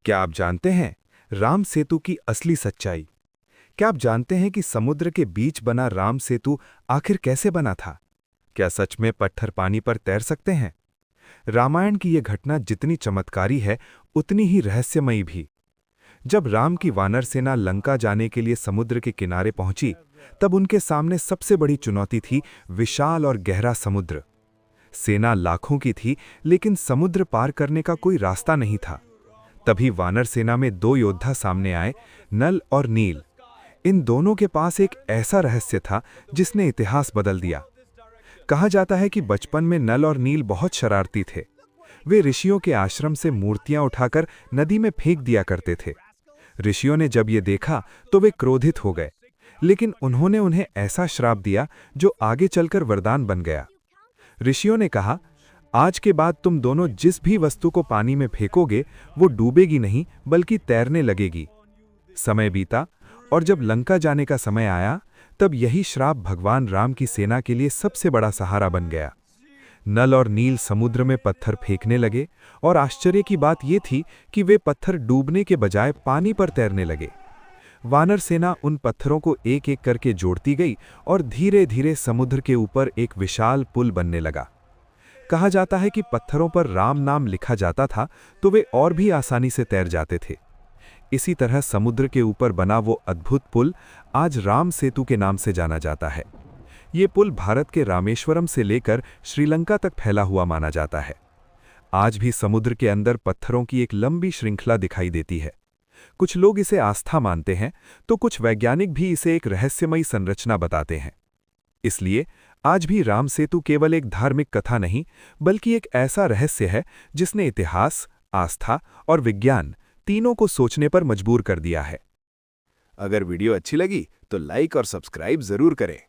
क्या आप जानते हैं राम सेतु की असली सच्चाई? क्या आप जानते हैं कि समुद्र के बीच बना राम सेतु आखिर कैसे बना था? क्या सच में पत्थर पानी पर तैर सकते हैं? रामायण की यह घटना जितनी चमत्कारी है, उतनी ही रहस्यमयी भी। जब राम की वानर सेना लंका जाने के लिए समुद्र के किनारे पहुंची, तब उनके सामने सबसे बड़ी चुनौती थी विशाल और गहरा समुद्र। सेना लाखों की थी, लेकिन समुद्र पार करने का कोई रास्ता नहीं था। तभी वानर सेना में दो योद्धा सामने आए, नल और नील। इन दोनों के पास एक ऐसा रहस्य था जिसने इतिहास बदल दिया। कहा जाता है कि बचपन में नल और नील बहुत शरारती थे। वे ऋषियों के आश्रम से मूर्तियां उठाकर नदी में फेंक दिया करते थे। ऋषियों ने जब ये देखा तो वे क्रोधित हो गए, लेकिन उन्होंने उन्हें ऐसा श्राप दिया जो आगे चलकर वरदान बन गया। ऋषियों ने कहा, आज के बाद तुम दोनों जिस भी वस्तु को पानी में फेंकोगे वो डूबेगी नहीं बल्कि तैरने लगेगी। समय बीता और जब लंका जाने का समय आया, तब यही श्राप भगवान राम की सेना के लिए सबसे बड़ा सहारा बन गया। नल और नील समुद्र में पत्थर फेंकने लगे और आश्चर्य की बात यह थी कि वे पत्थर डूबने के बजाय पानी पर तैरने लगे। वानर सेना उन पत्थरों को एक एक करके जोड़ती गई और धीरे धीरे समुद्र के ऊपर एक विशाल पुल बनने लगा। कहा जाता है कि पत्थरों पर राम नाम लिखा जाता था तो वे और भी आसानी से तैर जाते थे। इसी तरह समुद्र के ऊपर बना वो अद्भुत पुल आज राम सेतु के नाम से जाना जाता है। ये पुल भारत के रामेश्वरम से लेकर श्रीलंका तक फैला हुआ माना जाता है। आज भी समुद्र के अंदर पत्थरों की एक लंबी श्रृंखला दिखाई देती है। कुछ लोग इसे आस्था मानते हैं तो कुछ वैज्ञानिक भी इसे एक रहस्यमयी संरचना बताते हैं। इसलिए आज भी राम सेतु केवल एक धार्मिक कथा नहीं, बल्कि एक ऐसा रहस्य है जिसने इतिहास, आस्था और विज्ञान तीनों को सोचने पर मजबूर कर दिया है। अगर वीडियो अच्छी लगी तो लाइक और सब्सक्राइब जरूर करें।